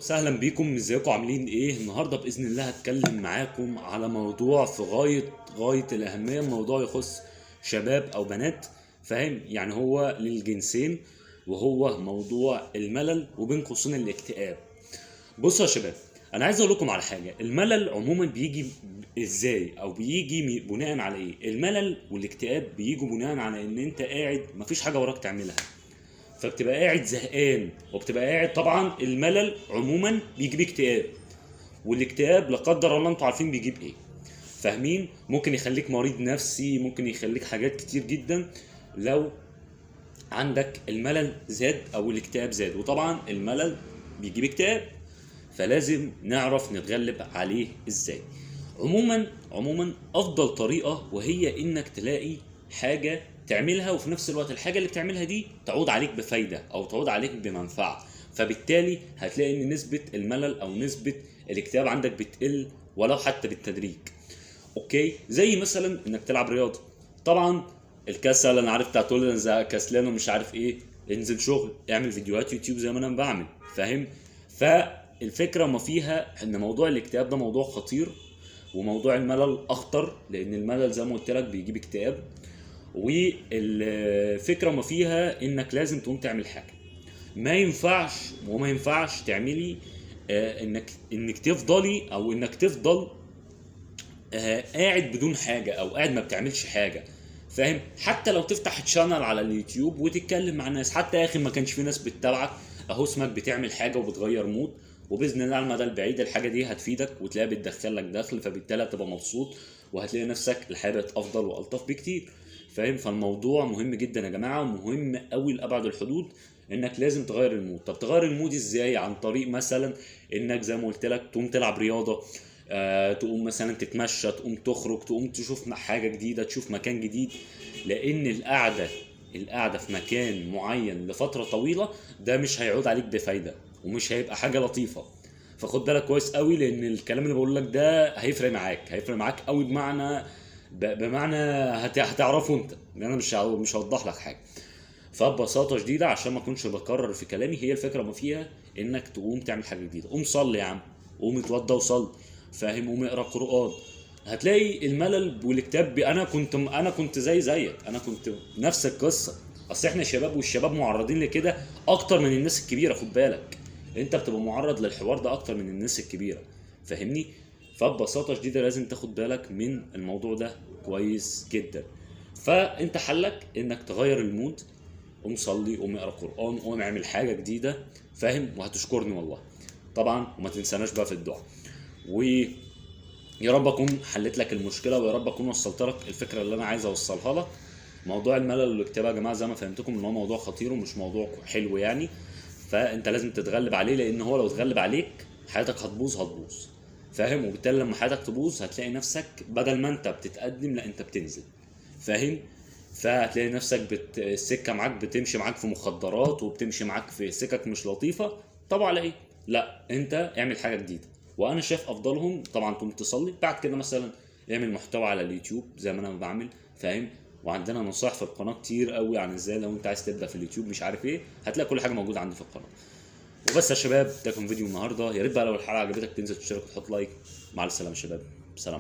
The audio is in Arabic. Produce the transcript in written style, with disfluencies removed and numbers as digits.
وسهلا بيكم، ازيكم عاملين ايه؟ النهارده باذن الله هتكلم معاكم على موضوع في غايه الاهميه. موضوع يخص شباب او بنات، فاهم؟ يعني هو للجنسين، وهو موضوع الملل وبين قوسين الاكتئاب. بصوا يا شباب، انا عايز اقول لكم على حاجه. الملل عموما بيجي ازاي او بيجي بناء على ايه؟ الملل والاكتئاب بيجوا بناء على ان انت قاعد مفيش حاجه وراك تعملها، فبتبقى قاعد زهقان وبتبقى قاعد. طبعا الملل عموما بيجيب اكتئاب، والاكتئاب لا قدر الله انتوا عارفين بيجيب ايه، فاهمين؟ ممكن يخليك مريض نفسي، ممكن يخليك حاجات كتير جدا لو عندك الملل زاد او الاكتئاب زاد. وطبعا الملل بيجيب اكتئاب، فلازم نعرف نتغلب عليه ازاي. عموما افضل طريقة وهي انك تلاقي حاجة تعملها، وفي نفس الوقت الحاجة اللي بتعملها دي تعود عليك بفايدة او تعود عليك بمنفعة، فبالتالي هتلاقي ان نسبة الملل او نسبة الاكتئاب عندك بتقل ولو حتى بالتدريج. اوكي، زي مثلا انك تلعب رياضة. طبعا الكسل، انا عارف تقول انا كسلان ومش عارف ايه، انزل شغل، اعمل فيديوهات يوتيوب زي ما انا بعمل، فاهم؟ فالفكرة ما فيها ان موضوع الاكتئاب ده موضوع خطير، وموضوع الملل اخطر، لان الملل زي ما قلت لك بيجيب اكتئاب. والفكرة ما فيها انك لازم تقوم تعمل حاجة. ما ينفعش تعملي انك تفضلي او انك تفضل قاعد بدون حاجة او قاعد ما بتعملش حاجة، فاهم؟ حتى لو تفتح تشانل على اليوتيوب وتتكلم مع الناس، حتى يا اخي ما كانش في ناس بتتابعك، اهو اسمك بتعمل حاجة وبتغير مود، وباذن الله على المدى البعيد الحاجة دي هتفيدك وتلاقيها بتدخل لك دخل، فبالتالي هتبقى مبسوط وهتلاقي نفسك الحياة بقت افضل والطف بكتير، فاهم؟ فالموضوع مهم جدا يا جماعة، ومهم قوي لابعد الحدود انك لازم تغير المود. طب تغير المود ازاي؟ عن طريق مثلا انك زي ما قلت لك تقوم تلعب رياضة، تقوم مثلا تتمشى، تقوم تخرج، تقوم تشوف حاجة جديدة، تشوف مكان جديد. لأن القعدة في مكان معين لفترة طويلة ده مش هيعود عليك بفايدة، ومش هيبقى حاجة لطيفة. فخد بالك كويس قوي، لأن الكلام اللي بقول لك ده هيفرق معاك قوي، بمعنى هتعرفه انت، لأن انا مش هوضح لك حاجة. فببساطة شديدة عشان ما اكونش بكرر في كلامي، هي الفكرة ما فيها انك تقوم تعمل حاجة جديدة. قوم صلي يا عم، قوم اتوضى وصلي، فاهم؟ قوم اقرا قرآن. هتلاقي الملل والاكتئاب انا كنت زيك، انا كنت نفس القصة. اصل احنا شباب، والشباب معرضين لكده اكتر من الناس الكبيرة، خد بالك، انت بتبقى معرض للحوار ده اكتر من الناس الكبيرة، فاهمني؟ فببساطة شديدة لازم تاخد بالك من الموضوع ده كويس جدا. فانت حلك انك تغير المود، قوم صلي، قوم اقرا قران، قوم اعمل حاجه جديده، فاهم؟ وهتشكرني والله طبعا. وما تنساناش بقى في الدعاء. ويا رب اكون حلت لك المشكله، ويا رب اكون وصلت لك الفكره اللي انا عايز اوصلها لك. موضوع الملل والاكتئاب يا جماعه زي ما فهمتكم ان هو موضوع خطير ومش موضوع حلو يعني، فانت لازم تتغلب عليه، لان هو لو اتغلب عليك حياتك هتبوظ، فاهم؟ وبالتالي لما حياتك تبوظ هتلاقي نفسك بدل ما انت بتتقدم، لا انت بتنزل، فاهم؟ فهتلاقي نفسك السكه معاك بتمشي معاك في مخدرات، وبتمشي معاك في سكك مش لطيفه. طب على ايه؟ لا، انت اعمل حاجه جديده. وانا شايف افضلهم طبعا تقوم تصلي، بعد كده مثلا اعمل محتوى على اليوتيوب زي ما انا بعمل، فاهم؟ وعندنا نصائح في القناه كتير قوي عن ازاي لو انت عايز تبدا في اليوتيوب مش عارف ايه، هتلاقي كل حاجه موجوده عندي في القناه. وبس يا شباب، ده كان فيديو النهارده. يا ريت بقى لو الحلقه عجبتك تنزل تشترك وتحط لايك. مع السلامه يا شباب، سلام.